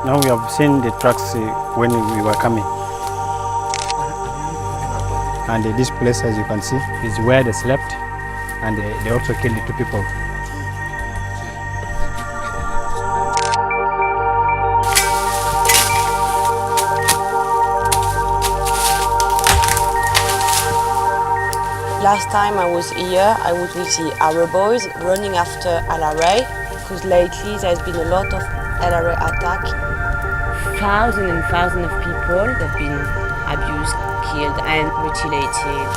Now we have seen the trucks when we were coming. And this place, as you can see, is where they slept, and they also killed the 2 people. Last time I was here, I was with the Arab boys running after LRA, because lately there's been a lot of LRA attack. Thousands and thousands of people have been abused, killed and mutilated.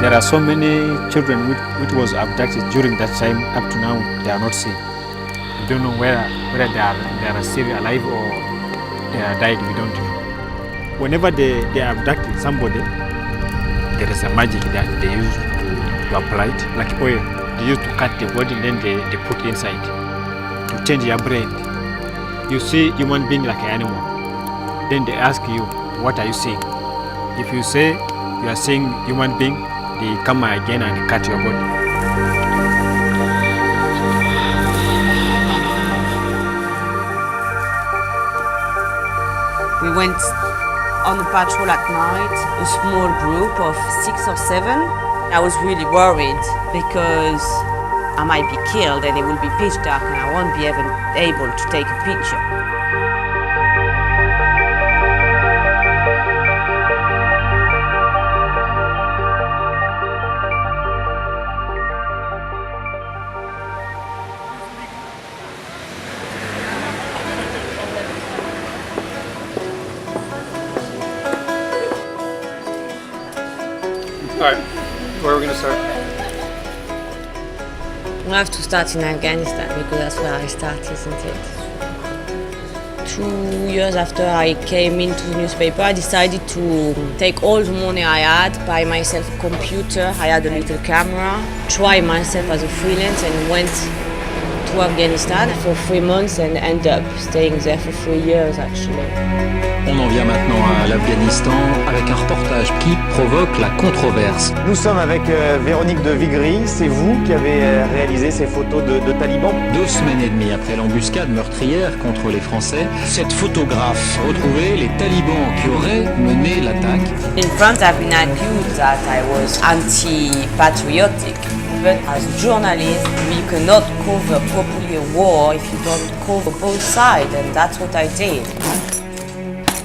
There are so many children which was abducted during that time. Up to now, they are not seen. We don't know whether they are still alive or they are died. We don't know. Whenever they abduct somebody, there is a magic that they use to apply it, like oil. They use to cut the body, then they put inside to change your brain. You see human being like an animal. Then they ask you, what are you seeing? If you say you are seeing human being, they come again and cut your body. We went on a patrol at night, a small group of 6 or 7. I was really worried because I might be killed and it will be pitch dark and I won't be even able to take a picture. Alright, where are we going to start? We have to start in Afghanistan because that's where I started, isn't it? 2 years after I came into the newspaper, I decided to take all the money I had, buy myself a computer, I had a little camera, try myself as a freelance and went to Afghanistan for 3 months and ended up staying there for 3 years actually. On en vient maintenant à l'Afghanistan avec un reportage qui provoque la controverse. Nous sommes avec Veronique de Viguerie, c'est vous qui avez réalisé ces photos de talibans. 2 semaines et demie après l'embuscade meurtrière contre les Français, cette photographe retrouvait les talibans qui auraient mené l'attaque. In France I've been accused that I was anti-patriotic. But as a journalist, we cannot cover properly a war if you don't cover both sides, and that's what I did.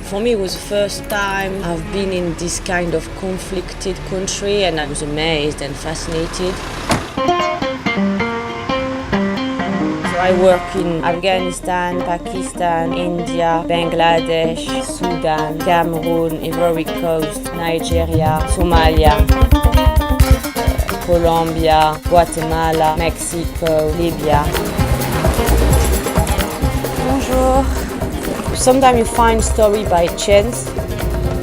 For me, it was the first time I've been in this kind of conflicted country, and I was amazed and fascinated. So I work in Afghanistan, Pakistan, India, Bangladesh, Sudan, Cameroon, Ivory Coast, Nigeria, Somalia, Colombia, Guatemala, Mexico, Libya. Bonjour. Sometimes you find story by chance.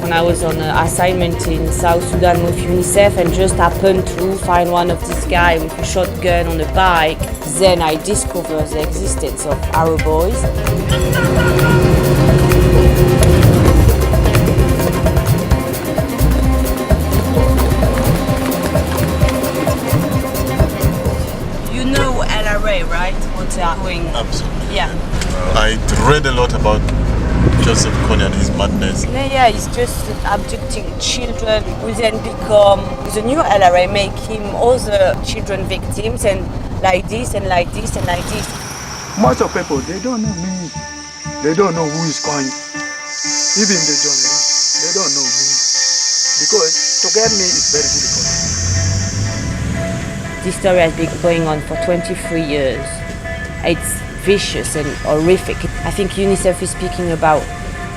When I was on an assignment in South Sudan with UNICEF and just happened to find one of these guys with a shotgun on a bike, then I discovered the existence of Arab boys. You know LRA, right? What they are doing? Absolutely. Yeah. I read a lot about Joseph Kony and his madness. Yeah, he's just abducting children who then become the new LRA, making all the children victims and like this and like this and like this. Most of people, they don't know me. They don't know who is Kony. Even the journalists, they don't know me. Because to get me is very difficult. This story has been going on for 23 years. It's vicious and horrific. I think UNICEF is speaking about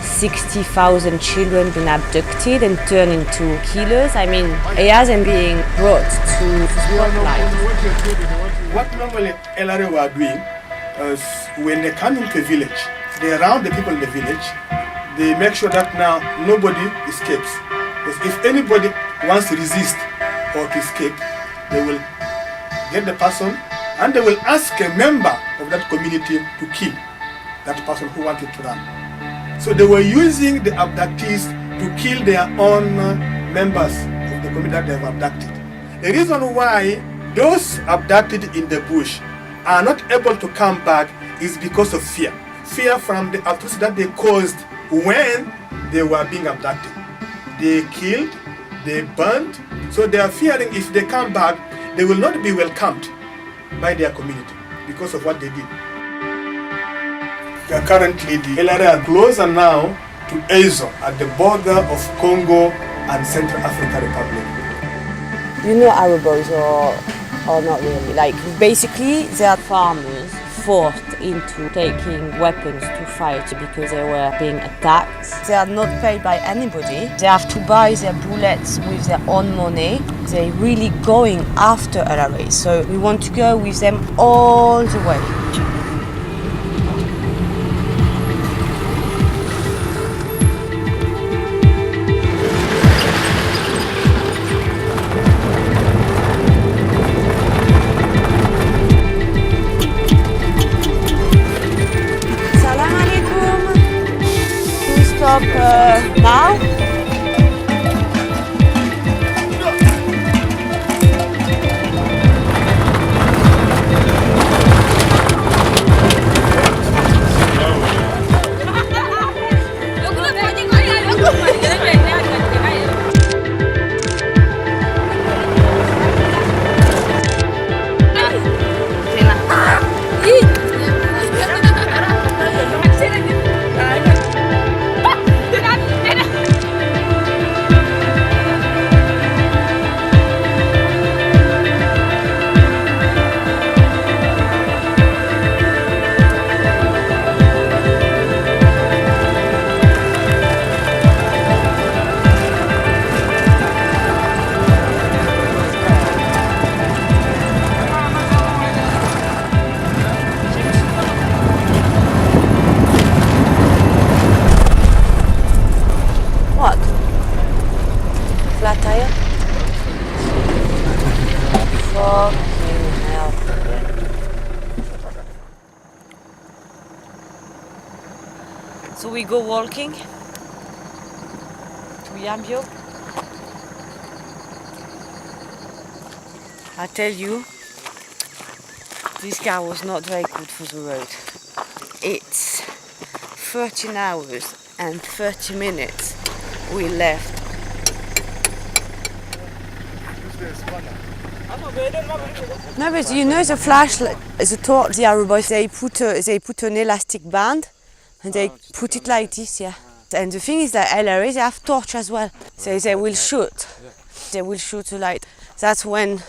60,000 children being abducted and turned into killers. I mean, it hasn't been brought to spotlight. What normally LRA were doing is when they come into a village, they round the people in the village, they make sure that now nobody escapes. Because if anybody wants to resist or to escape, they will get the person and they will ask a member of that community to kill that person who wanted to run. So they were using the abductees to kill their own members of the community that they have abducted. The reason why those abducted in the bush are not able to come back is because of fear. Fear from the atrocities that they caused when they were being abducted. They killed, they burned, so they are fearing if they come back, they will not be welcomed by their community because of what they did. Currently, the LRA are closer now to Ezo at the border of Congo and Central African Republic. You know Arab boys or not really? Like basically they are farmers forced into taking weapons to fight because they were being attacked. They are not paid by anybody. They have to buy their bullets with their own money. They're really going after LRA. So we want to go with them all the way. Stop now. Flat tire? Fucking hell. So we go walking to Yambio. I tell you, this car was not very good for the road. It's 13 hours and 30 minutes we left. No, but you know the flashlight, the torch, the Arab boys, they put an elastic band and they put it like this, yeah. And the thing is that LRA, they have torch as well. So they will shoot. They will shoot the light. That's when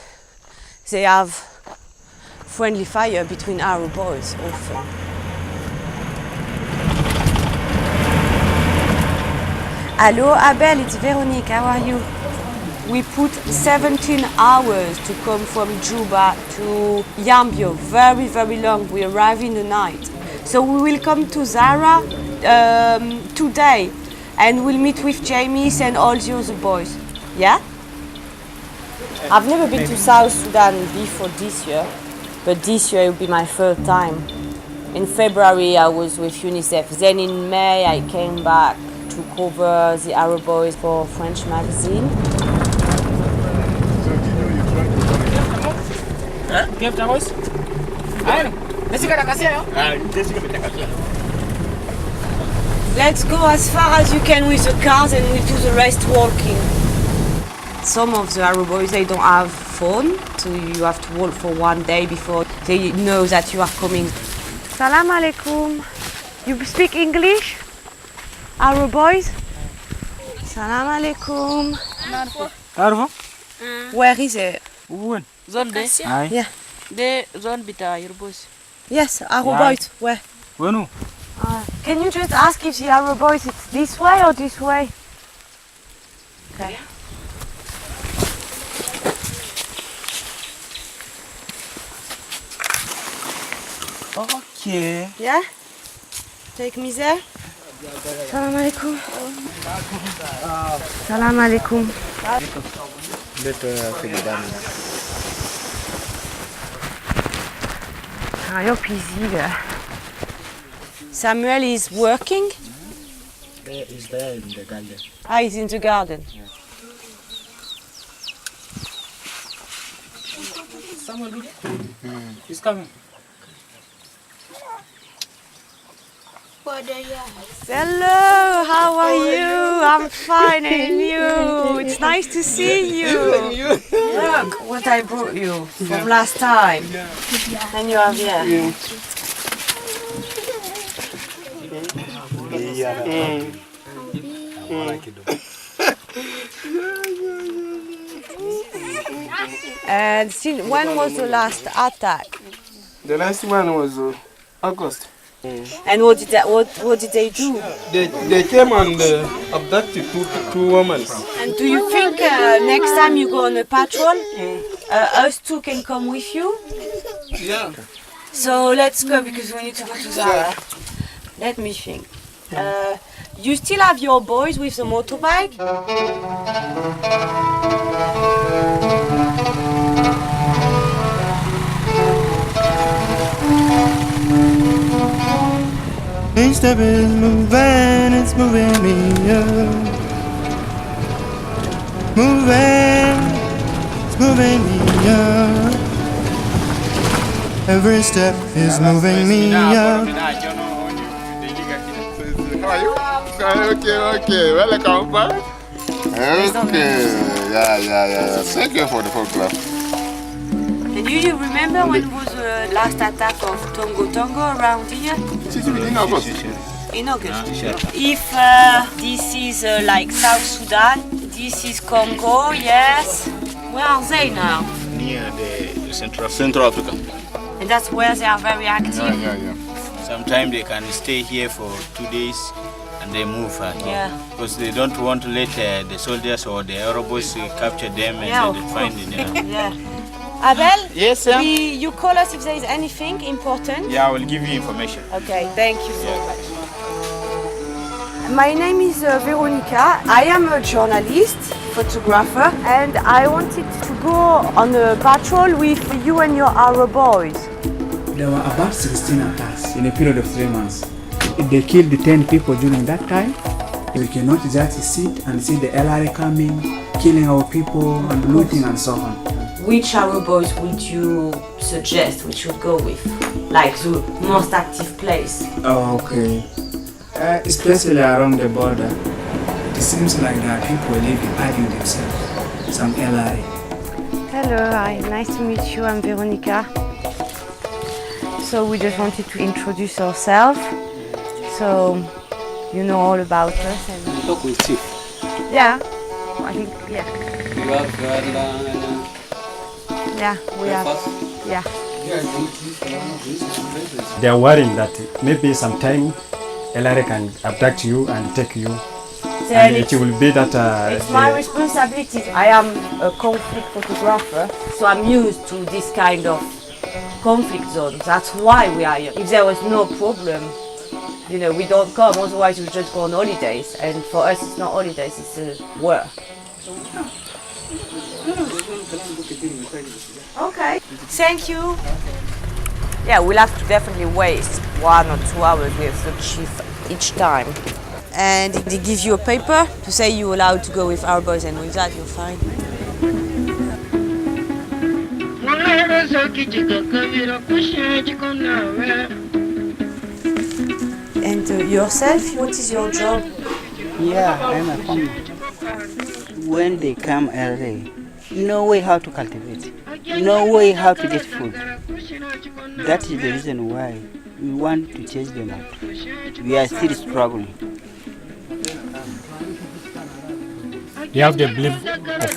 they have friendly fire between Arab boys often. Hello Abel, it's Veronique, how are you? We put 17 hours to come from Juba to Yambio, very, very long. We arrive in the night. So we will come to Zara today and we'll meet with Jamie and all the other boys. Yeah? I've never been to South Sudan before this year, but this year it will be my third time. In February I was with UNICEF. Then in May I came back to cover the Arab boys for French magazine. Let's go as far as you can with the cars and we'll do the rest walking. Some of the Arab boys, they don't have phone, so you have to walk for one day before they know that you are coming. Salam alaikum. You speak English? Arab boys? Salam alaikum. Where is it? Zone B? Yeah. The zone bita your boys. Yes, Arab boys. Where? Can you just ask if the Arab boys it's this way or this way? Okay. Okay. Yeah? Take me there. Salam alaikum. Salam alaikum. You're busy there. Samuel is working? He's there in the garden. Ah, he's in the garden. Yeah. He's coming. Hello, how are you? I'm fine, and you? It's nice to see you. Look what I brought you from last time. And you have here. And when was the last attack? The last one was August. And what did they do? They came and abducted two women. And do you think next time you go on a patrol, us two can come with you? Yeah. So let's go because we need to go to Zara. Let me think. You still have your boys with the motorbike? Each step is moving, it's moving me up. Moving, it's moving me up. Every step is moving me up. How are you? Okay. Welcome back. Okay. Yeah. Thank you for the photograph. And do you remember when was the last attack of Tongo around here? In August. In August. If this is like South Sudan, this is Congo, yes. Where are they now? Near the Central Africa. And that's where they are very active? Yeah. Sometimes they can stay here for 2 days and they move because they don't want to let the soldiers or the Arabs capture them and they find them. Yeah. Abel? Yes, sir. You call us if there is anything important? Yeah, I will give you information. Okay, thank you so much. My name is Veronique. I am a journalist, photographer, and I wanted to go on a patrol with you and your Arab boys. There were about 16 attacks in a period of 3 months. They killed 10 people during that time. We cannot just sit and see the LRA coming, killing our people and looting and so on. Which Arab boys would you suggest we should go with? Like the most active place? Oh, okay. Especially around the border. It seems like there are people living, hiding themselves. Some LRA. Hello, hi. Nice to meet you. I'm Veronica. So we just wanted to introduce ourselves. So you know all about us. And Talk with Chief. yeah, I think, yeah. You have Yeah, we have. Yeah. They are worried that maybe sometime LRA can abduct you and take you. And it will be that... it's my responsibility. I am a conflict photographer, so I'm used to this kind of conflict zone. That's why we are here. If there was no problem, you know, we don't come, otherwise we just go on holidays. And for us, it's not holidays, it's a work. Okay, thank you. Yeah, we'll have to definitely waste 1 or 2 hours with the chief each time. And they give you a paper to say you're allowed to go with our boys, and with that you're fine. And yourself, what is your job? Yeah, I'm a farmer. When they come early, no way how to cultivate, no way how to get food. That is the reason why we want to change them out. We are still struggling. You have the belief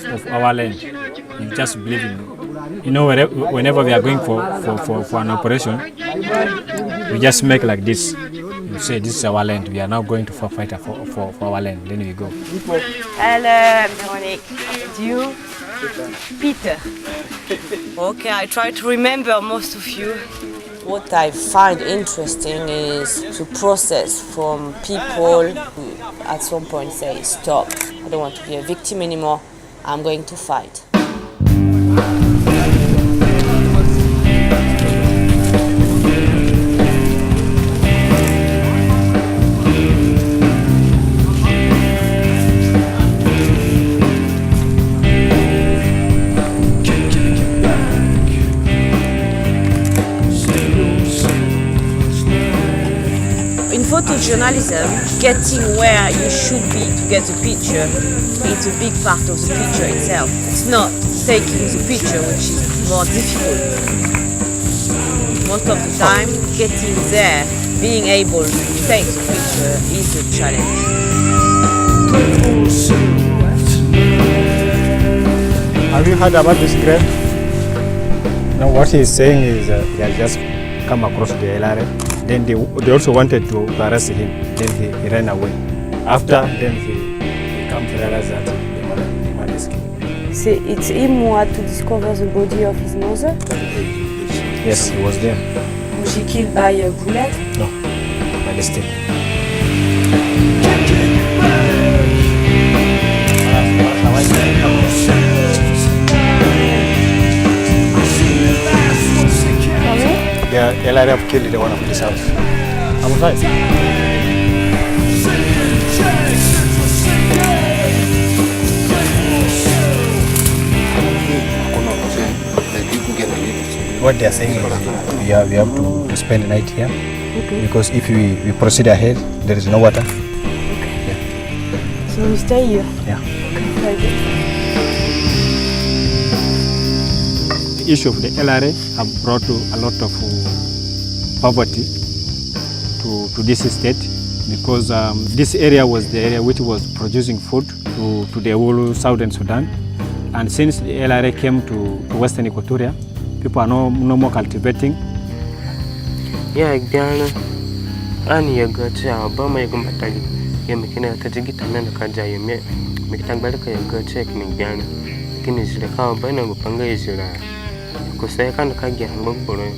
of our land. You just believe in it. You know, whenever we are going for an operation, we just make like this. You say, this is our land. We are now going to fight for our land. Then we go. Hello, Veronique. And you? Peter. Okay, I try to remember most of you. What I find interesting is to process from people who at some point say, stop, I don't want to be a victim anymore, I'm going to fight. good journalism, getting where you should be to get a picture, it's a big part of the picture itself. It's not taking the picture which is more difficult. Most of the time, getting there, being able to take the picture is a challenge. Have you heard about this grave? No, what he's saying is he has just come across the LRA. Then they also wanted to arrest him. Then he ran away. After, then he come to realize that the man is killed. It's him who had to discover the body of his mother? Yes, he was there. Was she killed by a bullet? No, by mistake. The LRA have killed the one of this house. I'm right. What they are saying is we have to spend the night here, because if we proceed ahead, there is no water. So we stay here? Yeah. Okay. The issue of the LRA have brought a lot of poverty to this state, because this area was the area which was producing food to the whole Southern Sudan. And since the LRA came to Western Equatoria, people are no more cultivating. Yeah, Ghana, and you got to Obama, you come back. You're making a Tajik and a Kaja, you make Tangalaka, you go check me Ghana. Finish the cow, Bana, Panga is your because I can't get Goguni,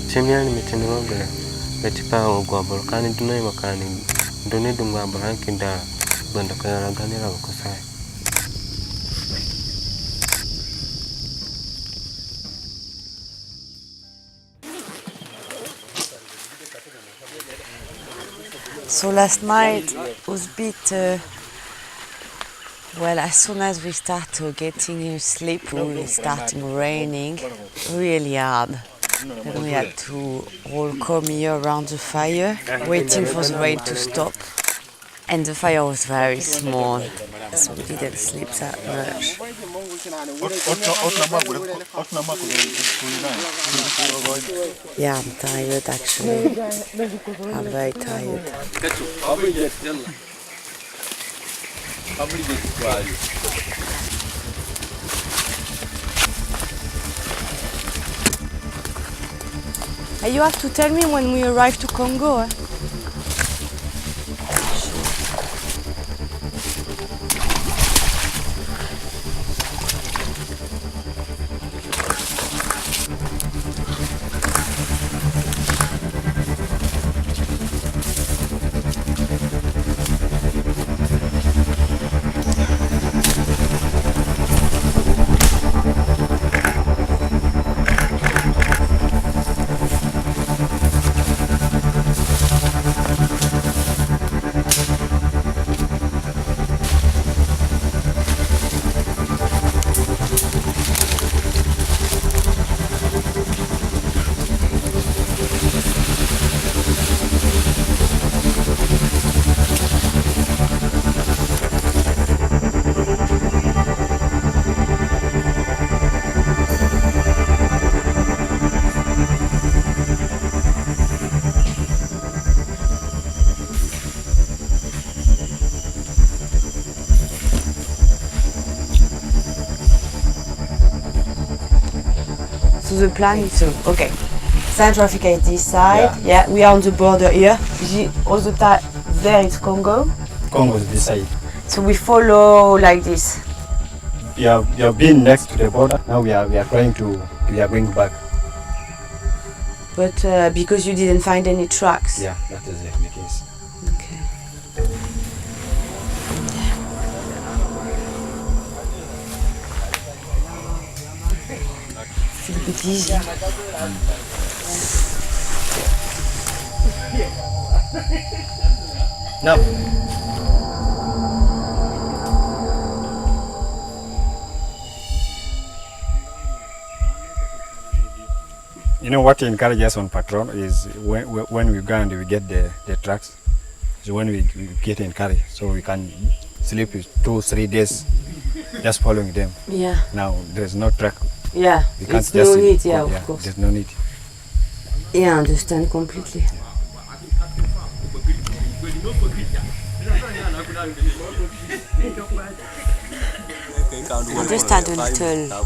Chimian, Mitanoga, Petipa or Gobble, can do no Makani, Donate Barankinda, Bandaka, Ganera, Kosai. So last night was a bit, well, as soon as we started getting sleep, it started raining really hard. Then we had to all come here around the fire, waiting for the rain to stop. And the fire was very small, so we didn't sleep that much. Yeah, I'm tired actually. I'm very tired. You have to tell me when we arrive to Congo. Eh? So the plan is okay. Central Africa is this side. Yeah, we are on the border here. All the time there is Congo. Congo is this side. So we follow like this. You have been next to the border. Now we are going back. But because you didn't find any tracks. Yeah, that is the case. Okay. It's a bit easy. No. You know what encourages us on patrol is when we go and we get the trucks. So when we get encouraged, so we can sleep 2-3 days just following them. Yeah. Now there's no truck. Yeah. We can't It's no need, yeah, go, of course. There's no need. Yeah, I understand completely. I just had a little. I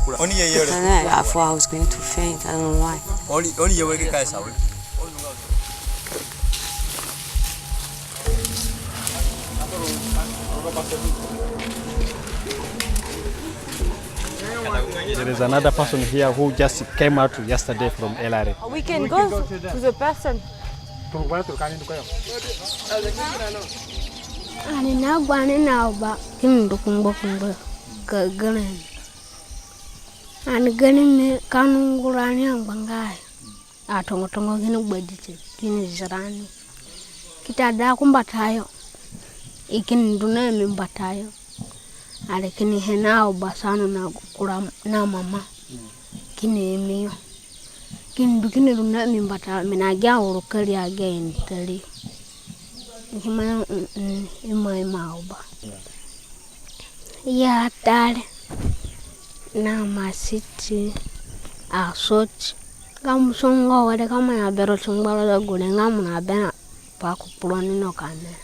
thought I was going to faint. I don't know why. There is another person here who just came out yesterday from LRA. We can go to the person. Ani na gwani na ba kin da kumba ka ganin. Ani ganin me kanun gurani an bangai. A tongo gini gbadite gini zirani. Kita da kumba tayo. Ikin duna min batayo. Ale kini hena basano na kura na mama. Kini miyo. Kini dukini duna min batayo. Mina gya urukari again tali. Ima oba. Ya tare na masiti a soti. Kamu songo wade kama ya bero songo da gule ngamu na bena pa kupuloni no kane.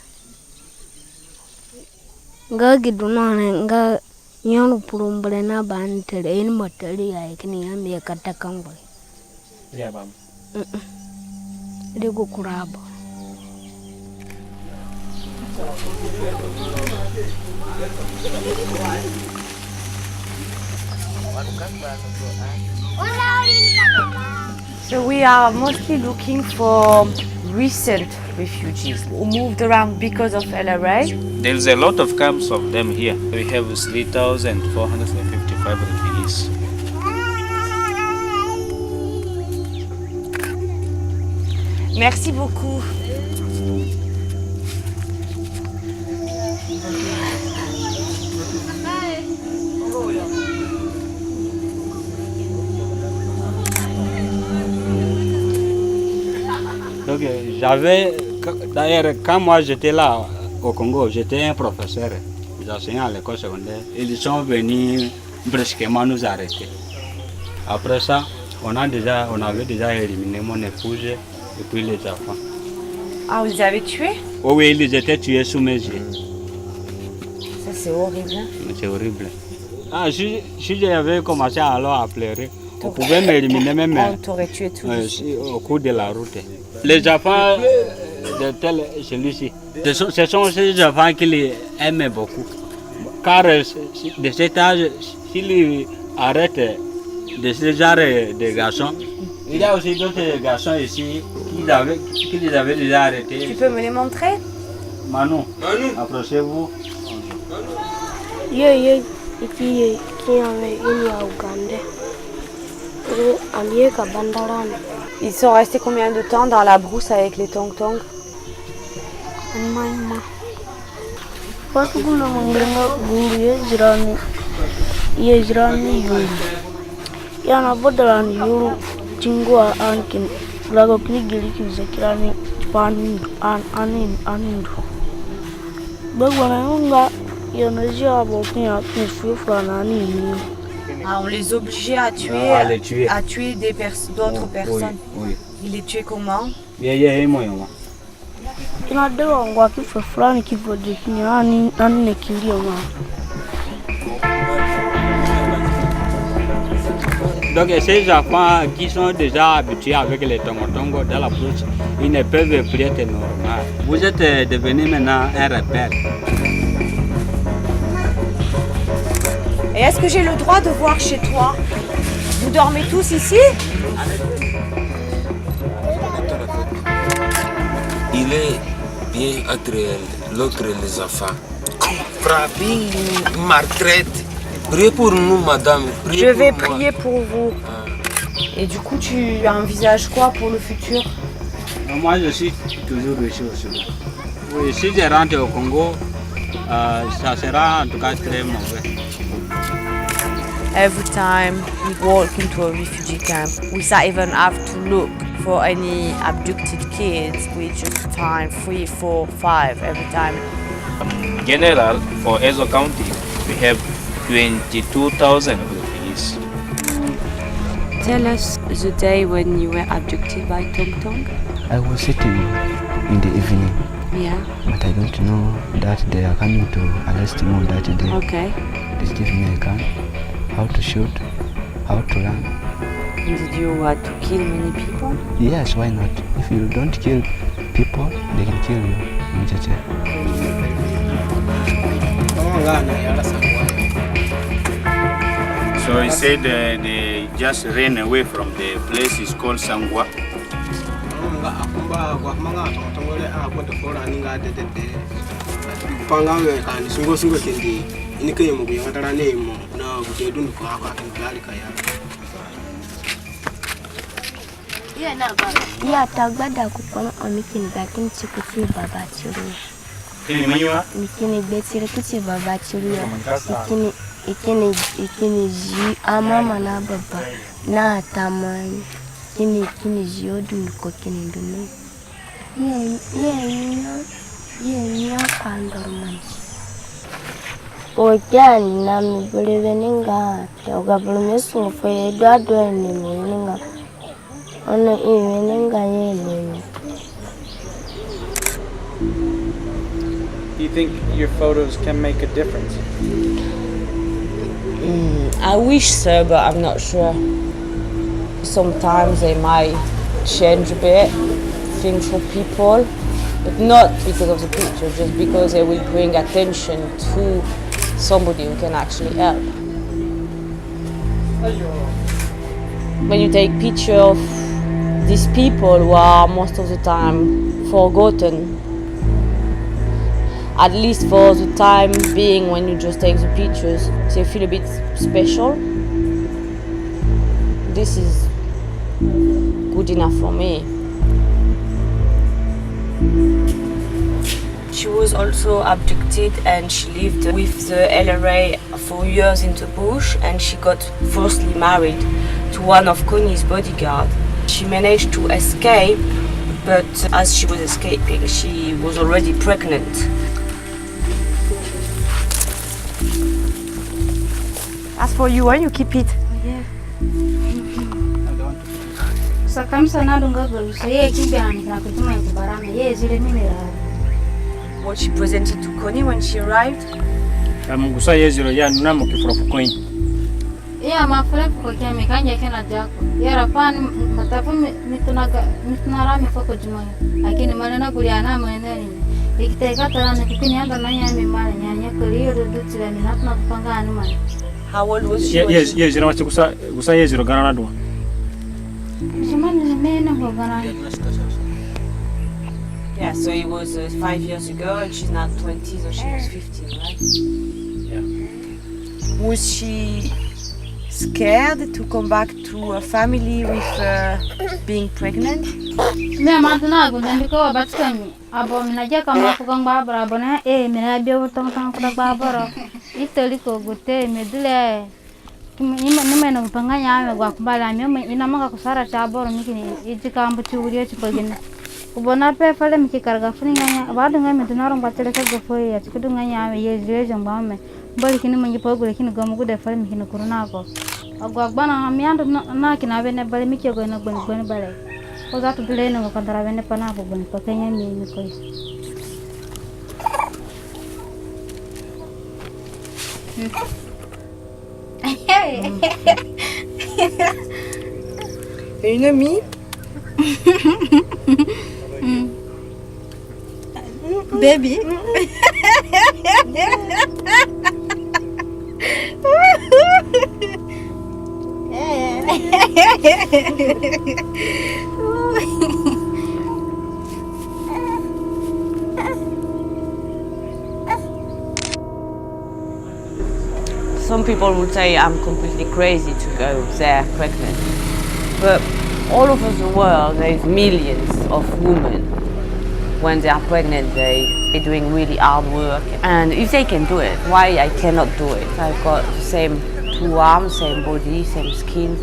Nga gidunone nga nyonu pulumbele na bantere eni moteli ya ikini yambi ya katakangwe. Yeah, bam. Ligo kurabo. So we are mostly looking for recent refugees who moved around because of LRA. There's a lot of camps of them here. We have 3,455 refugees. Merci beaucoup. Donc j'avais, d'ailleurs quand moi j'étais là au Congo, j'étais un professeur, j'enseignais à l'école secondaire. Ils sont venus brusquement nous arrêter. Après ça, on avait déjà éliminé mon épouse et puis les enfants. Ah, vous les avez tués? Oui, ils étaient tués sous mes yeux. Ça c'est horrible. Hein? C'est horrible. Ah, si j'avais commencé alors à pleurer, on pouvait m'éliminer même on t'aurait tué tous au cours de la route. Les enfants de celui-ci, ce sont ces enfants qui aiment beaucoup. Car de cet âge, s'ils arrêtent de ce genre de garçons, il y a aussi d'autres garçons ici qui les avaient déjà arrêtés. Tu peux me les montrer? Manu, approchez-vous. Ils sont restés combien de temps dans la brousse avec les tong-tong? Ah, on les obligeait à tuer, d'autres personnes. Oui. Ils les tuaient comment? Donc ces enfants qui sont déjà habitués avec les tongo dans la brousse, ils ne peuvent plus être normaux. Vous êtes devenu maintenant un rebelle. Et est-ce que j'ai le droit de voir chez toi? Vous dormez tous ici? Il est bien entre l'autre et les enfants. Frapping, maltraite. Priez pour nous, madame. Je vais prier pour vous. Et du coup, tu envisages quoi pour le futur? Moi, je suis toujours riche aussi. Oui, si je rentre au Congo, ça sera en tout cas très mauvais. Every time we walk into a refugee camp, we don't even have to look for any abducted kids. We just find 3, 4, 5 every time. In general, for Ezo County, we have 22,000 refugees. Tell us the day when you were abducted by Tong Tong. I was sitting in the evening. Yeah. But I don't know that they are coming to arrest me on that day. Okay. They give me a gun, how to shoot, how to run. Did you want to kill many people? Yes, why not? If you don't kill people, they can kill you immediately. So he said they just ran away from the place is called Sangwa. Ya tagbada kupona amikini gakin chikuti baba churu. Mikini betire kuti baba churu. Ikini ji amama na baba na tamani. Ikini ji odu ko kini dunu. Ye pandorman. Ojan na mi beliveninga. Oga bulumesu fe do ni ninga. Ono eveninga ye. Do you think your photos can make a difference? I wish so, but I'm not sure. Sometimes they might change a bit things for people, but not because of the picture, just because they will bring attention to somebody who can actually help. When you take pictures of these people who are most of the time forgotten, at least for the time being when you just take the pictures, they feel a bit special. This is good enough for me. She was also abducted and she lived with the LRA for years in the bush, and she got forcibly married to one of Kony's bodyguards. She managed to escape, but as she was escaping, she was already pregnant. As for you, you keep it. Yeah. What she presented to Kony when she arrived? Gusa yeziro ya nunamo kifurafu Kony. Yeah, my friend for Kemi kanja kena jako. Yara pan matafu mitunarami foko jumoyo. Lakini maneno kuliana maneno. Ikiteka tarana kipini anda na nyami mara nyanya kuliyo dutira ni natna kupanga anuma. How old was she? Yes, you know what gusa yeziro gana nadwa. Shimani nimena kwa gana. Yeah, so it was 5 years ago, and she's now 20, so she was 15, right? Yeah. Was she scared to come back to a family with being pregnant? Me matuna gundandiko abatskami. Abo minaja kama kukang babara abona mina biyo tong kudak babara. Itoliko gute medule. Nime no panganya ame gwa kumbala ame ina manga kusara chaboro mikini ijika ambuchi uriyo chipagina. Ubona pe fale miki karga funinganya abadu ngame tunaro ngwatele ka gofoi ya tikudunganya ame yeje jambame. Mbali kini mangi pogule kini gomu gude fale miki no kurunako. Agwa bana amiando na kina bene bale miki go na gboni bale. Ko za to dile no kandara bene pana bo gboni ko kenya mi ko. Une amie? Baby? Some people would say I'm completely crazy to go there pregnant. But all over the world, there's millions of women. When they are pregnant, they're doing really hard work. And if they can do it, why I cannot do it? I've got the same two arms, same body, same skin.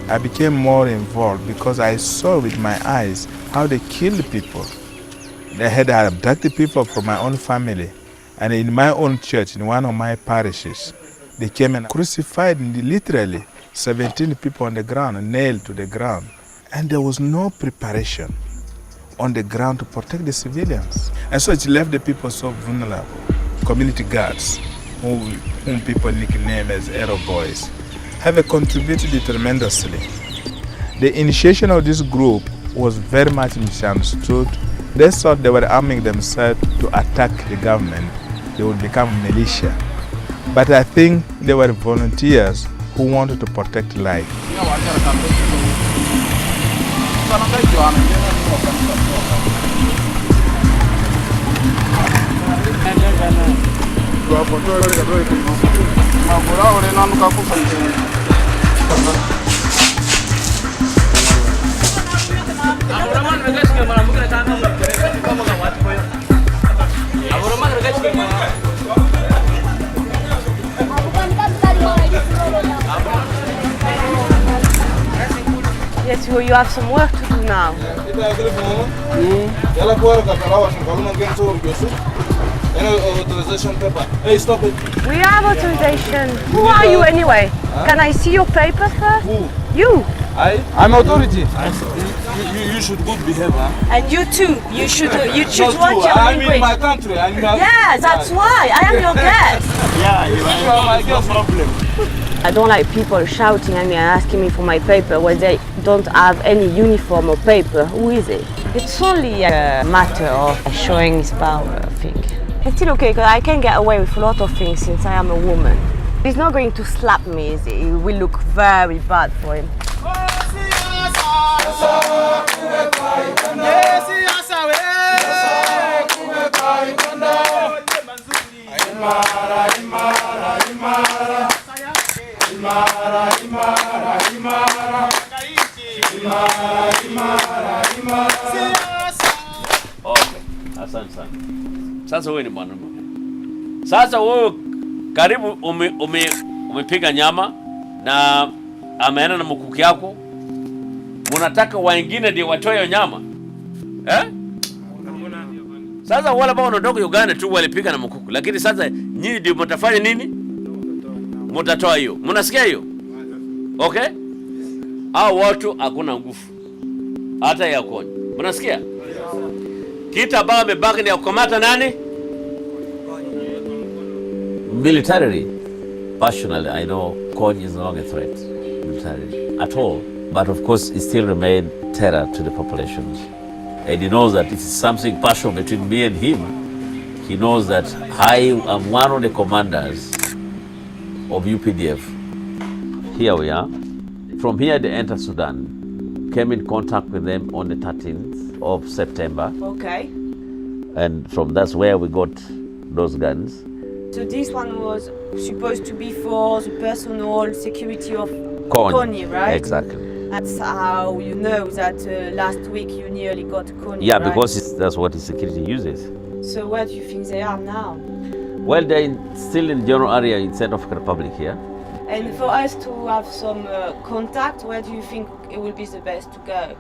I became more involved because I saw with my eyes how they killed people. They had abducted people from my own family. And in my own church, in one of my parishes, they came and crucified literally 17 people on the ground, nailed to the ground. And there was no preparation on the ground to protect the civilians. And so it left the people so vulnerable. Community guards, whom people nickname as arrow boys, have contributed tremendously. The initiation of this group was very much misunderstood. They thought they were arming themselves to attack the government. They would become militia. But I think they were volunteers who wanted to protect life. Yes, well, you have some work to do now. Authorization paper. Hey, stop it. We have authorization. Who are you anyway? Can I see your paper first? Who? You. I'm authority. You should good behave, huh? And you too. You should watch your I'm language. in my country. Yeah, that's why. I am your guest. Yeah, you are my guest. No problem. I don't like people shouting at me and asking me for my paper when they don't have any uniform or paper. Who is it? It's only a matter of showing his power, I think. It's still okay because I can get away with a lot of things since I am a woman. He's not going to slap me, is he? It will look very bad for him. Asante sana. Sasa wewe ni mwanamume. Sasa wewe karibu umepiga nyama na ameenda na mkuki yako. Unataka wengine ndio watoe hiyo nyama? Sasa wale ambao wanatoka Uganda tu walipiga na mkuki. Lakini sasa nyinyi ndio mtafanya nini? Mtatoa hiyo. Mnasikia hiyo? Okay? Hao watu hakuna nguvu. Hata ya Kony. Mnasikia? Kita ambao amebaki ni kukamata nani? Militarily, personally, I know Kony is no longer a threat militarily at all. But of course, it still remains terror to the populations. And he knows that it's something personal between me and him. He knows that I am one of the commanders of UPDF. Here we are. From here, they entered Sudan. Came in contact with them on the 13th of September. Okay. And from that's where we got those guns. So this one was supposed to be for the personal security of Kony, Kony, right? Exactly. That's how you know that last week you nearly got Kony, Yeah, right? because that's what his security uses. So where do you think they are now? Well, they're still in the general area in Central African Republic here. And for us to have some contact, where do you think it will be the best to go?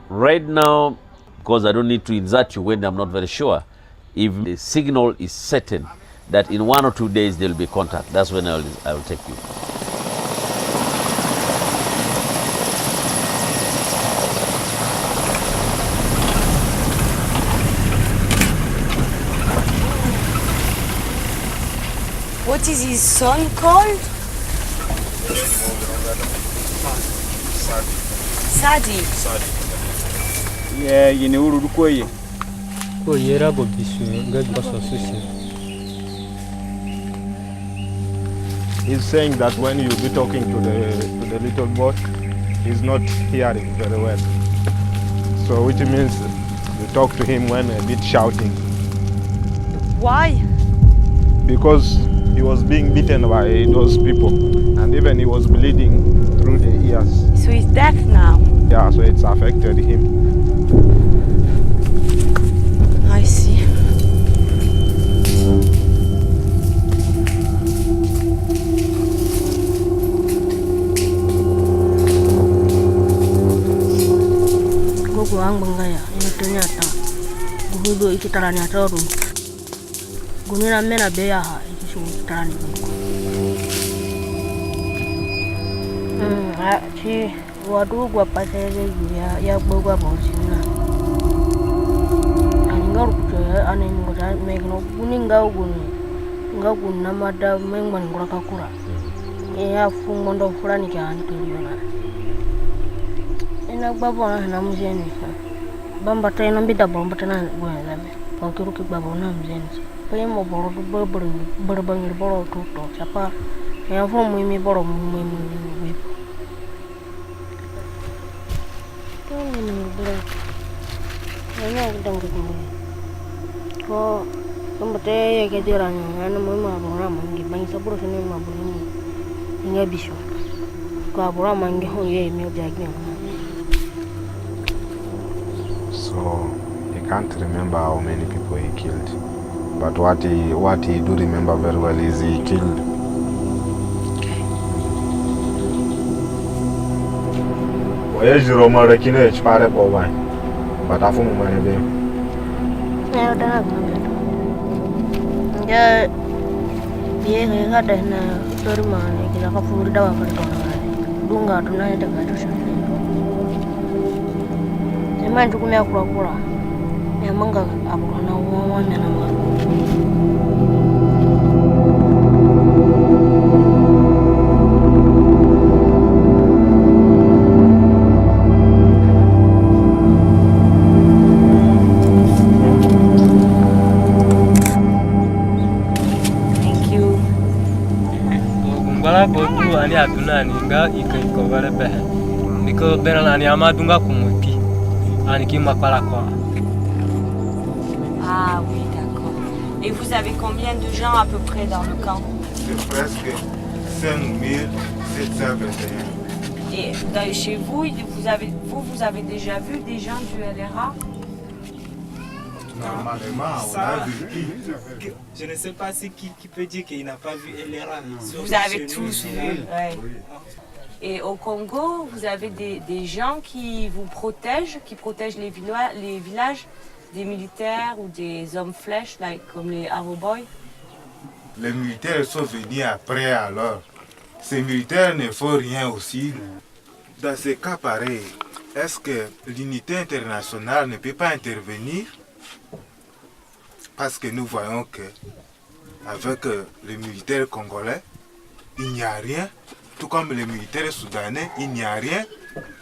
Right now, because I don't need to insert you when I'm not very sure, if the signal is certain that in 1 or 2 days there will be contact, that's when I will take you. What is his son called? Sadi. Yeah, you know Uruguay. Oh, yera go bisu, get go susi. He's saying that when you be talking to the little boy, he's not hearing very well. So which means you talk to him when a bit shouting. Why? Because he was being beaten by those people, and even he was bleeding through the ears. So he's deaf now? Yeah, so it's affected him. I see. ang bangaya ini ternyata guhudo ikitarani ataru gunina mena beya ha ikishu ikitarani chi wadu gwa pasere ya gbogwa bonsina aninga rukuja aninga megno kuninga uguni ngagun namada mengman ngrakakura ya fumondo fulani kan kiliona ina gbabona na mjeni bamba tena mbida bomba tena gwelame okiruki gbabona mjeni pemo boro berbangir boro toto siapa yang fomu imi boro mimi ko bambate ya kediranya ana mama boro mangi bang saburo sini mabuni inga biso ko boro mangi ho ye mi jagi. So he can't remember how many people he killed, but what he do remember very well is he killed. Oye Jerome rekine chpare po wine, but afu mu mane be. Ya udah ya biye ga da na dorma ne kila ka furu da wa ka dunga tunai daga tushen. Emang cukup ya kura-kura, emang gak apa-apa uang yang nama. Thank you. Gungala bodu ani aduna ni nga ikai ko bare be. Biko beran ani amadunga kumuti. Ah oui, d'accord. Et vous avez combien de gens à peu près dans le camp? C'est presque 5721. Et chez vous, vous avez déjà vu des gens du LRA? Normalement, on a vu. Je ne sais pas qui peut dire qu'il n'a pas vu LRA. Vous avez tous vu, ouais. Et au Congo, vous avez des gens qui vous protègent, qui protègent les villages des militaires ou des hommes flèches, comme les Arrow Boys. Les militaires sont venus après alors. Ces militaires ne font rien aussi. Dans ces cas pareils, est-ce que l'unité internationale ne peut pas intervenir? Parce que nous voyons que avec les militaires congolais, il n'y a rien. Tout comme les militaires soudanais, il n'y a rien.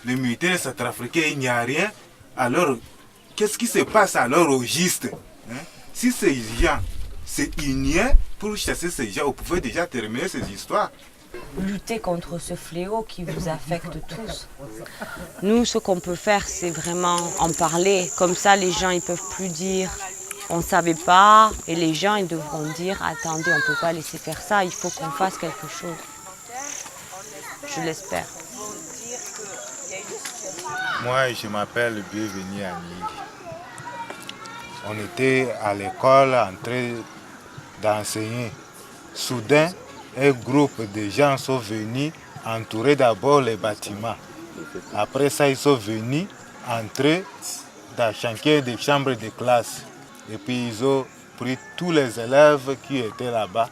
Les militaires centrafricains, il n'y a rien. Alors, qu'est-ce qui se passe alors au juste? Si ces gens se unissaient pour chasser ces gens, vous pouvez déjà terminer ces histoires. Lutter contre ce fléau qui vous affecte tous. Nous, ce qu'on peut faire, c'est vraiment en parler. Comme ça, les gens ils peuvent plus dire on ne savait pas. Et les gens ils devront dire attendez, on ne peut pas laisser faire ça, il faut qu'on fasse quelque chose. Je l'espère. Moi, je m'appelle Bienvenue à Nili. On était à l'école en train d'enseigner. Soudain, un groupe de gens sont venus entourer d'abord les bâtiments. Après ça, ils sont venus entrer dans chacun des chambres de classe. Et puis, ils ont pris tous les élèves qui étaient là-bas.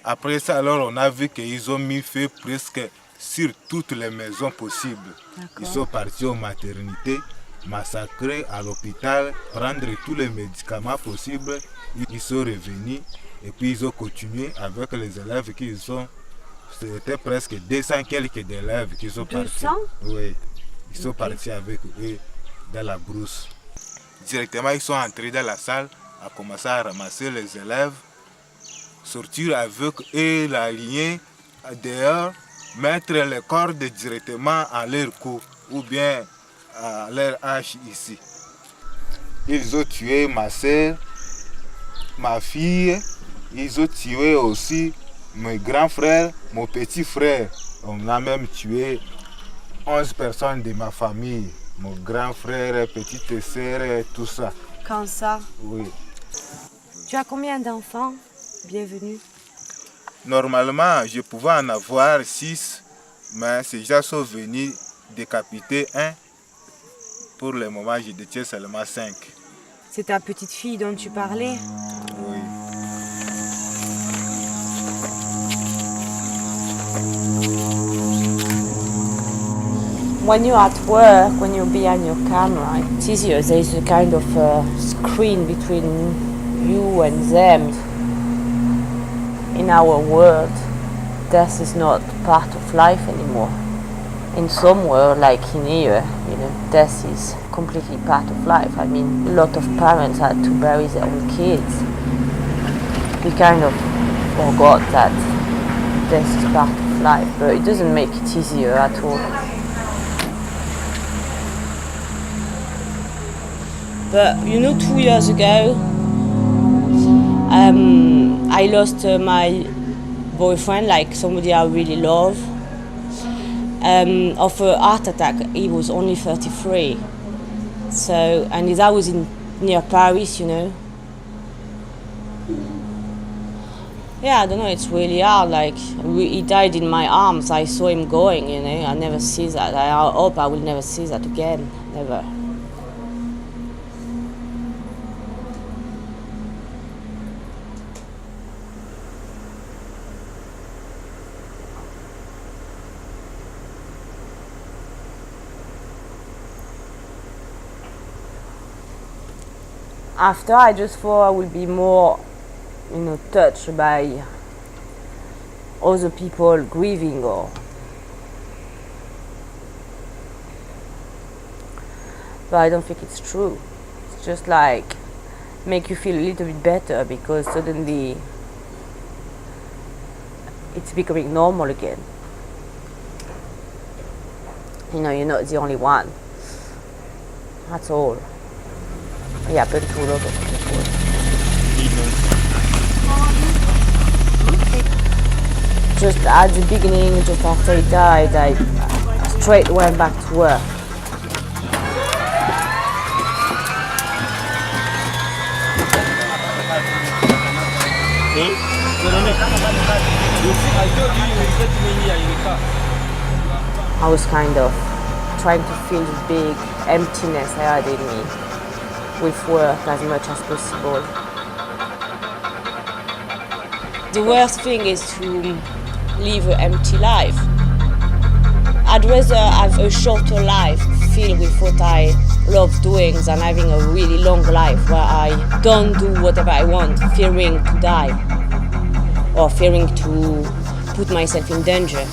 Après ça, alors, on a vu qu'ils ont mis feu presque sur toutes les maisons possibles. Ils sont partis aux maternités, massacrer à l'hôpital, prendre tous les médicaments possibles. Ils sont revenus et puis ils ont continué avec les élèves qui sont. C'était presque 200 quelques élèves qui sont partis. 200? Oui, ils sont partis avec eux dans la brousse. Directement, ils sont entrés dans la salle, à commencer à ramasser les élèves, sortir avec eux la lignée dehors, mettre les cordes directement à leur cou ou bien à leur hache ici. Ils ont tué ma soeur, ma fille, ils ont tué aussi mes grands frères, mon petit frère. On a même tué 11 personnes de ma famille, mon grand frère, petite sœur, tout ça. Comme ça? Oui. Tu as combien d'enfants? Bienvenue. Normalement, je pouvais en avoir 6, mais ces gens sont venus décapiter un. Pour le moment, je détiens seulement 5. C'est ta petite fille dont tu parlais? Oui. When you're at work, when you're behind your camera, it's easier. There's a kind of screen between you and them. In our world, death is not part of life anymore. In some world, like in here, death is completely part of life. I mean, a lot of parents had to bury their own kids. We kind of forgot that death is part of life, but it doesn't make it easier at all. But 2 years ago, I lost my boyfriend, like somebody I really love, of a heart attack. He was only 33. So, and that was near Paris, Yeah, I don't know, it's really hard. Like, he died in my arms. I saw him going, I never see that. I hope I will never see that again, never. After, I just thought I would be more, touched by other people grieving but I don't think it's true. It's just like make you feel a little bit better because suddenly it's becoming normal again. You're not the only one. That's all. It happened to a lot of people. Just at the beginning, just after he died, I straight went back to work. I was kind of trying to fill the big emptiness I had in me with work as much as possible. The worst thing is to live an empty life. I'd rather have a shorter life filled with what I love doing than having a really long life where I don't do whatever I want, fearing to die or fearing to put myself in danger.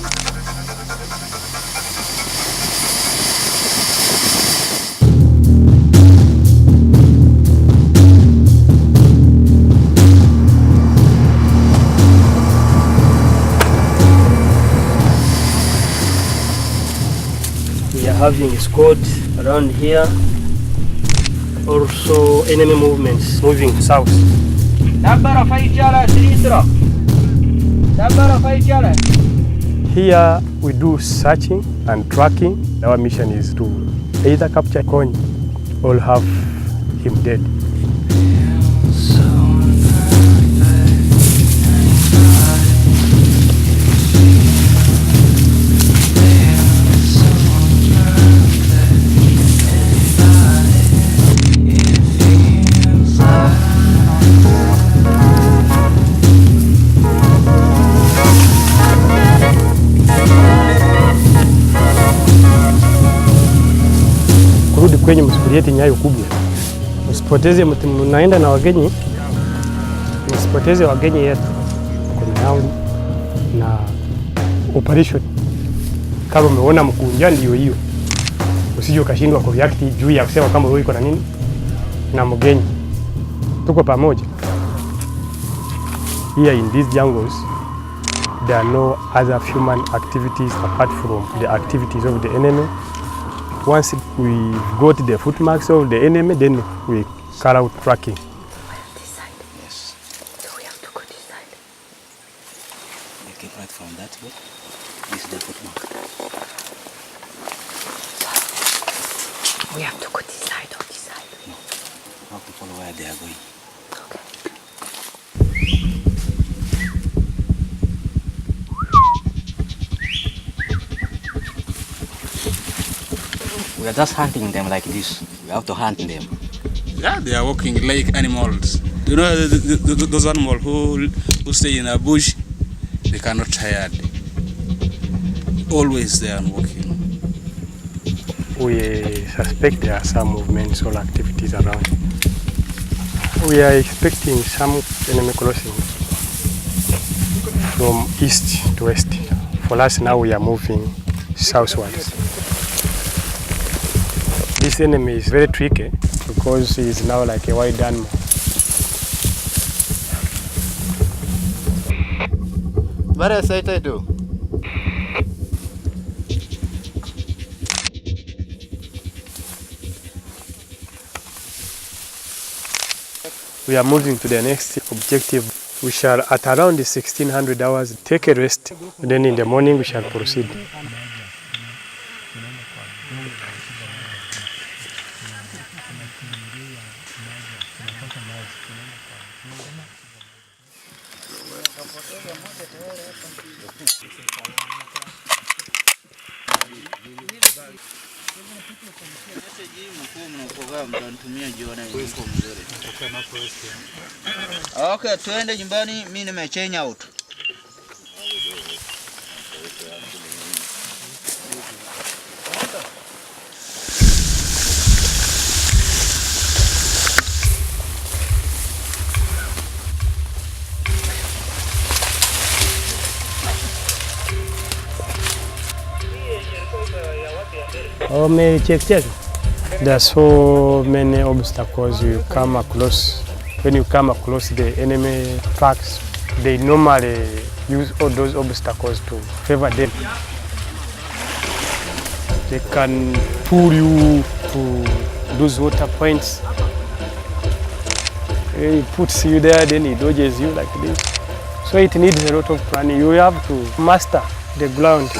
Having a squad around here, also enemy movements moving south. Here we do searching and tracking. Our mission is to either capture Kony or have him dead. Kwenye msupurieti nyayo kubwa. Msipoteze mnaenda na wageni. Msipoteze wageni yetu. Mkono yangu na operation. Kama umeona mkunja ndio hiyo. Usije ukashindwa kureact juu ya kusema kama wewe uko na nini na mgeni. Tuko pamoja. Here in these jungles there are no other human activities apart from the activities of the enemy. Once we got the footmarks of the enemy, then we carry out tracking. Yes. So we have to go this side. You came right from that way. This is the footmark. So we have to go this side or this side. No. We have to follow where they are going. We are just hunting them like this. We have to hunt them. Yeah, they are walking like animals. You know, those animals who stay in a bush, they cannot tired. Always they are walking. We suspect there are some movements or activities around. We are expecting some enemy crossing from east to west. For us now we are moving southwards. This enemy is very tricky because he is now like a wild animal. Very excited too. We are moving to the next objective. We shall, at around the 1600 hours, take a rest. Then in the morning we shall proceed. Okay, tuende nyumbani, mimi nimechenya out. Oh, may check. There are so many obstacles you come across. When you come across the enemy tracks, they normally use all those obstacles to favor them. They can pull you to those water points. He puts you there, then he dodges you like this. So it needs a lot of planning. You have to master the ground.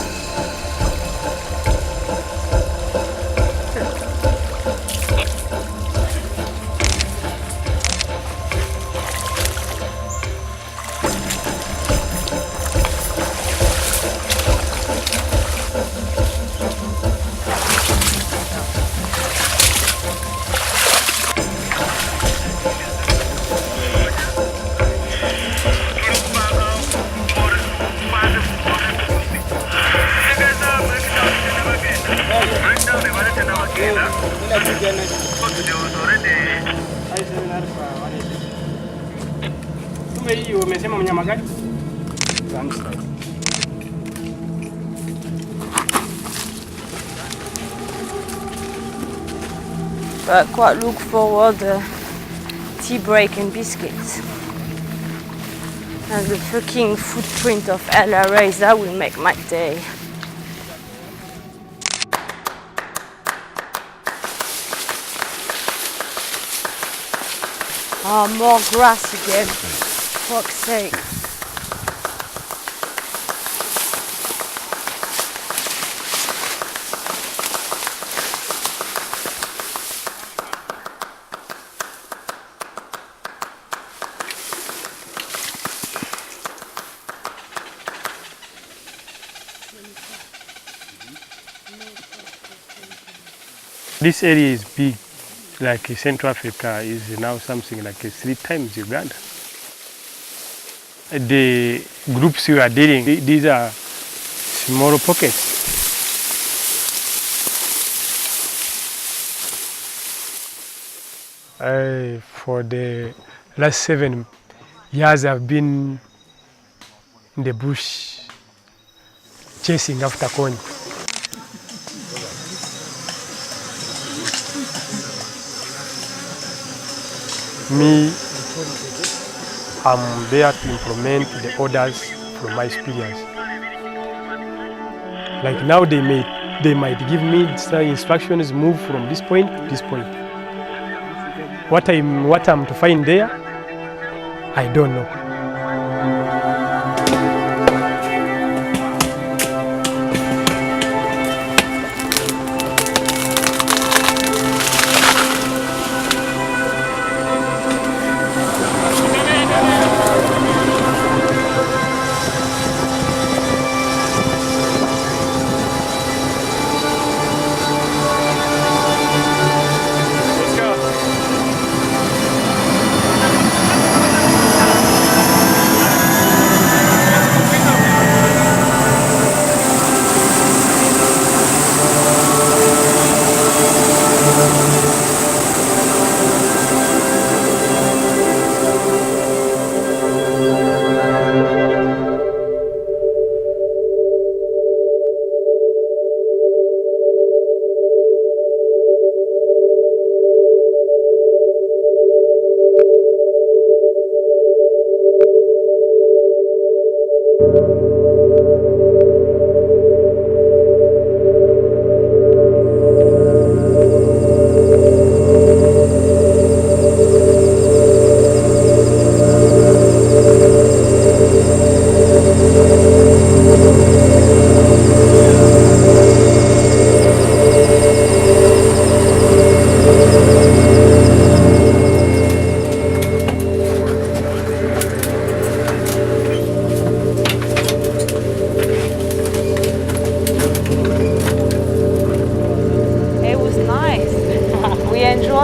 But quite look forward tea break and biscuits. And the fucking footprint of LRAs, that will make my day. Oh, more grass again. Fuck's sake. This area is big, like Central Africa is now something like 3 times Uganda. The groups you are dealing, these are small pockets. For the last 7 years I've been in the bush chasing after Kony. Me, I'm there to implement the orders from my experience. Like now they might give me some instructions, move from this point to this point. What I'm to find there, I don't know.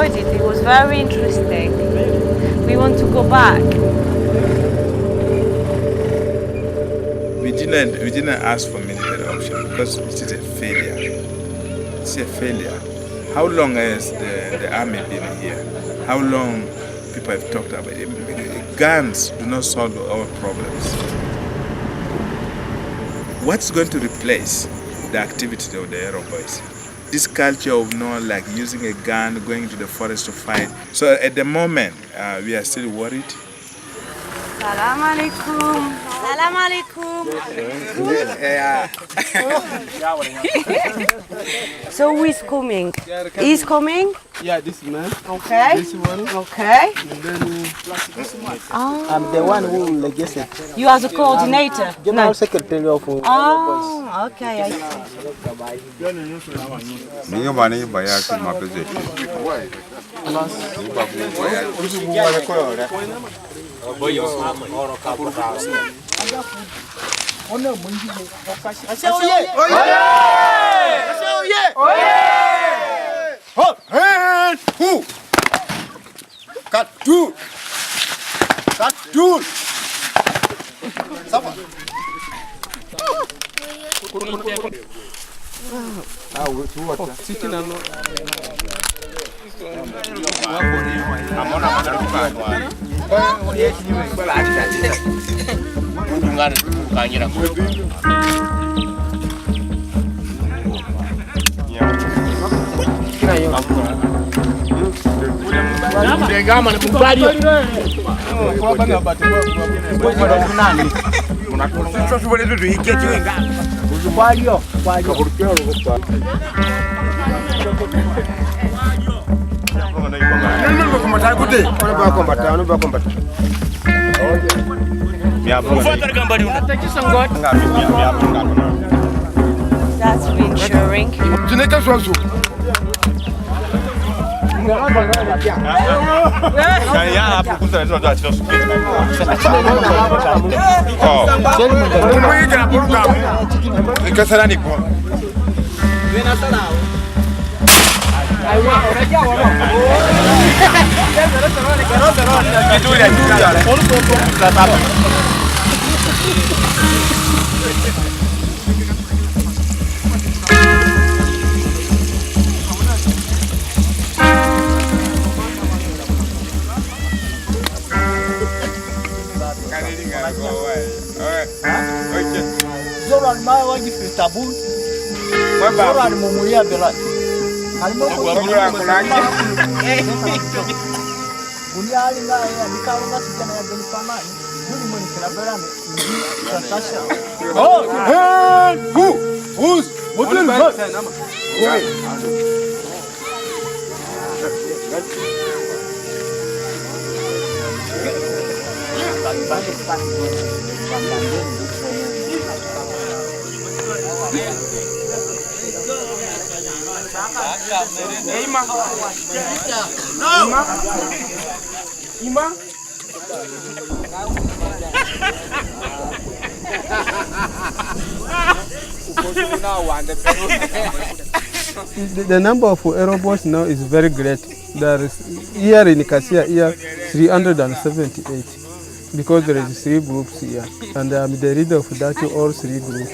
enjoyed it. It was very interesting. We want to go back. We didn't ask for military option because it is a failure. It's a failure. How long has the army been here? How long people have talked about it? Guns do not solve our problems. What's going to replace the activity of the Arab boys? This culture of like using a gun, going to the forest to fight. So at the moment, we are still worried. Salam alaikum. Salam alaikum. So who is coming? He's coming? Yeah, this man. Okay. This one. Okay. And then I'm the one who legacy. You are the coordinator? General Secretary of Oh, okay. I see. That's reassuring. The number of Arab boys now is very great. There is here in Kasia here 378 because there is 3 groups here, and I'm the leader of that all 3 groups.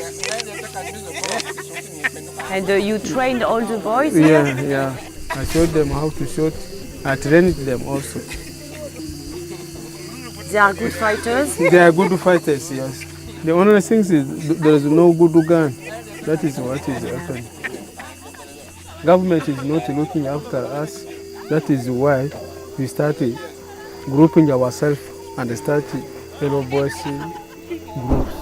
And you trained all the boys? Yeah, yeah. I showed them how to shoot. I trained them also. They are good fighters? They are good fighters, yes. The only thing is there is no good gun. That is what is happening. Government is not looking after us. That is why we started grouping ourselves and started Arab boys groups.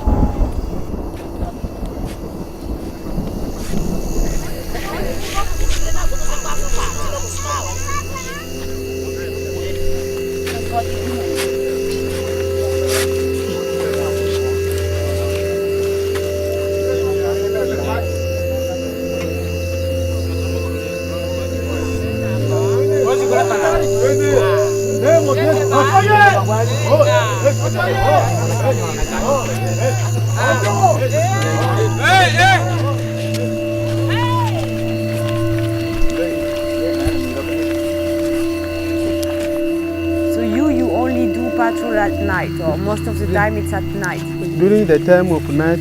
or most of the time it's at night? During the time of night,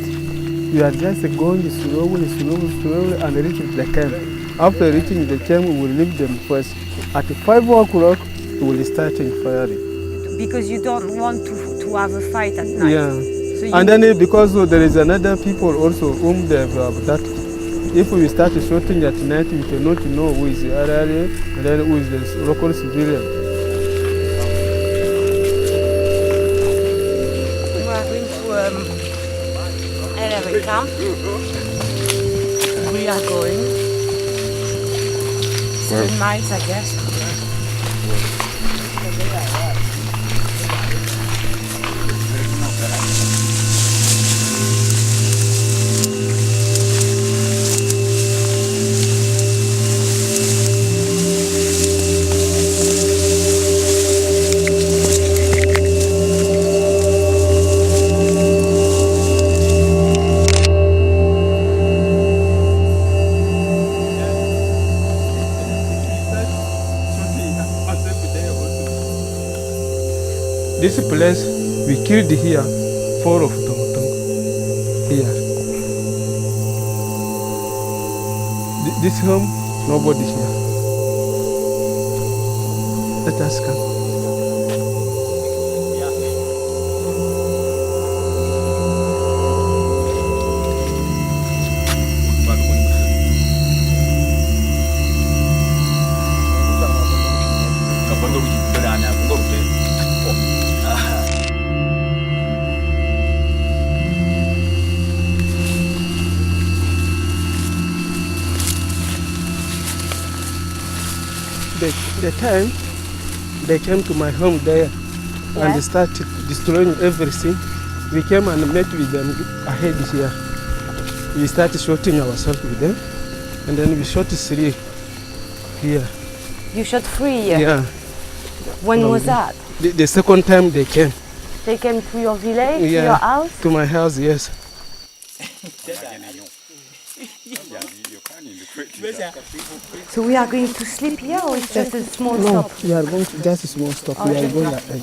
we are just going slowly and reaching the camp. After reaching the camp, we will leave them first. At 5 o'clock, we will start firing. Because you don't want to have a fight at night. Yeah. So And then because there is another people also whom they have abducted. If we start shooting at night, we cannot know who is the RRA and then who is the local civilian. We are going to LRA camp. We are going 7 miles, I guess. This place, we killed here 4 of them here. This home, nobody here. Let us come. The time they came to my home there and they started destroying everything, we came and met with them ahead here. We started shooting ourselves with them, and then we shot 3 here. You shot 3 here? Yeah. When was that? The second time they came. They came to your village, Yeah, to your house? to my house, yes. So we are going to sleep here or it's just a small No, stop? we are going to just a small stop. Oh, We are just going that. ahead.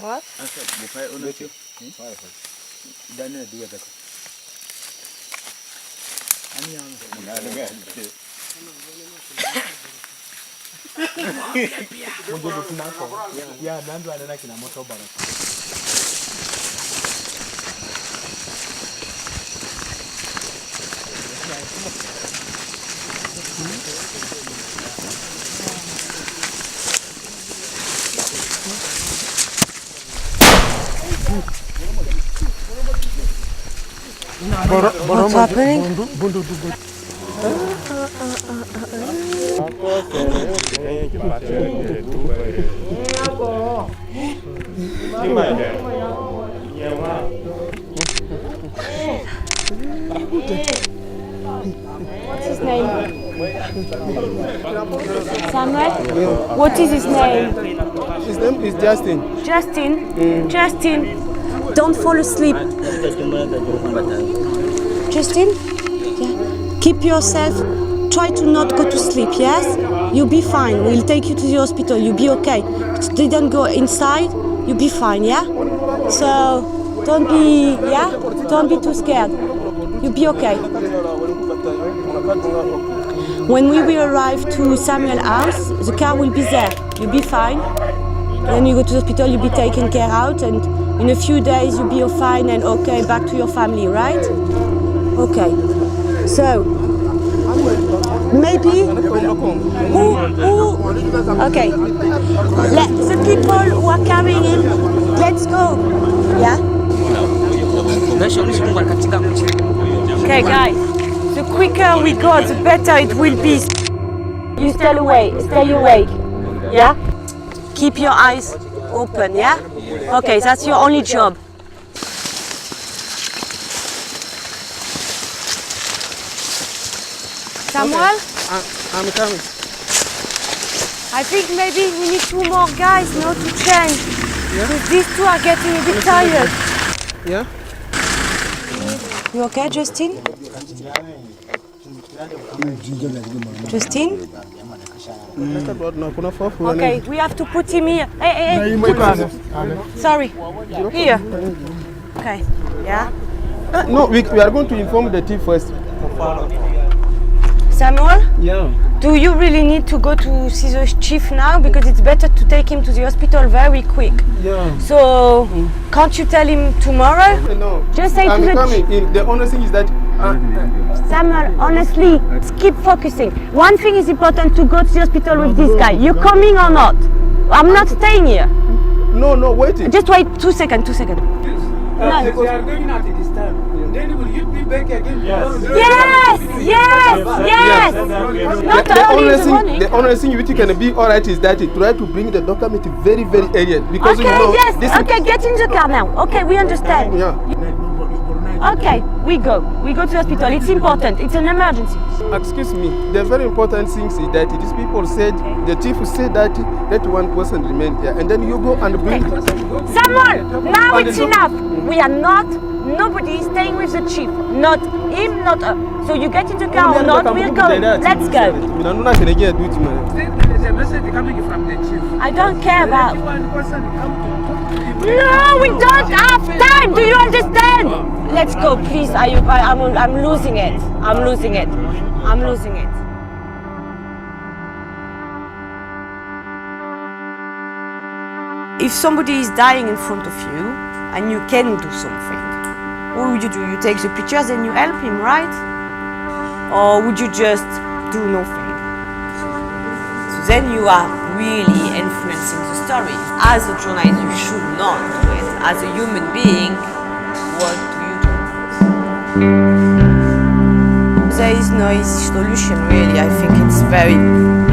What? What's happening? What's his name? Samuel? What is his name? His name is Justin. Justin? Justin, don't fall asleep. Justin? Yeah. Keep yourself. Try to not go to sleep, yes? You'll be fine. We'll take you to the hospital. You'll be okay. Didn't go inside. You'll be fine, yeah? So, don't be, yeah? Don't be too scared. You'll be okay. When we will arrive to Samuel's house, the car will be there. You'll be fine. Then you go to the hospital, you'll be taken care out, and in a few days you'll be fine and okay, back to your family, right? Okay. So, maybe okay. Let the people who are carrying him, let's go. Yeah? Okay, guys. The quicker we go, the better it will be. You stay awake. Yeah? Keep your eyes open, yeah? Okay, that's your only job. Samuel? I'm coming. I think maybe we need 2 more guys, no, to change. Yeah? Because these 2 are getting a bit tired. Yeah? You okay, Justin? Justin? Okay, we have to put him here. Hey. Sorry. Here. Okay. Yeah. No, we are going to inform the chief first. Samuel? Yeah. Do you really need to go to see the chief now? Because it's better to take him to the hospital very quick. Yeah. So, can't you tell him tomorrow? No. Just say to the chief. The honest thing is that... Samuel, honestly, keep focusing. One thing is important, to go to the hospital with this guy. You coming or not? I'm not staying here. No, wait. Just wait 2 seconds. They are going out at this time. Then will you be back again? Yes. Not early. The only thing which can be alright is that you try to bring the document very, very early. Because okay, okay, get in the car now. Okay, we understand. Yeah. Okay, we go to the hospital. It's important. It's an emergency. Excuse me. The very important thing is that these people said, the chief said that let one person remain here, and then you go and bring. Samuel, now it's enough. We are nobody is staying with the chief. Not him, not us. So you get in the car or not, we'll go. Let's go. There's a message coming from the chief. I don't care about. One person come to No, we don't have time. Do you understand? Let's go, please. I'm losing it. I'm losing it. If somebody is dying in front of you and you can do something, what would you do? You take the pictures and you help him, right? Or would you just do nothing? So then you are really influencing the story. As a journalist, you should not do it. As a human being, what do you do? There is no easy solution, really. I think it's very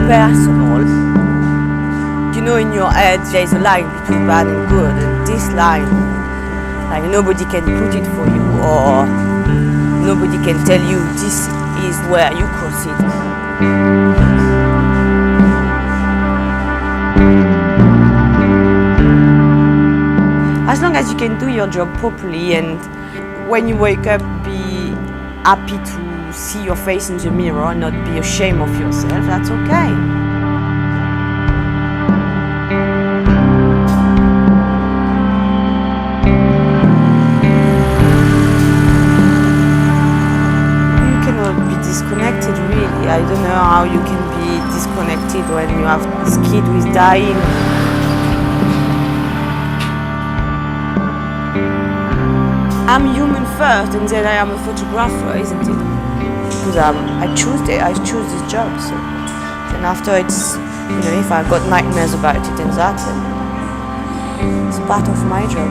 personal. You know, in your head, there is a line between bad and good, and this line, like nobody can put it for you, or nobody can tell you this is where you cross it. As long as you can do your job properly, and when you wake up, be happy to see your face in the mirror and not be ashamed of yourself, that's okay. Disconnected, really. I don't know how you can be disconnected when you have this kid who is dying. I'm human first, and then I am a photographer, isn't it? Because I choose this job. So then after it's, if I got nightmares about it, then that's it. It's part of my job.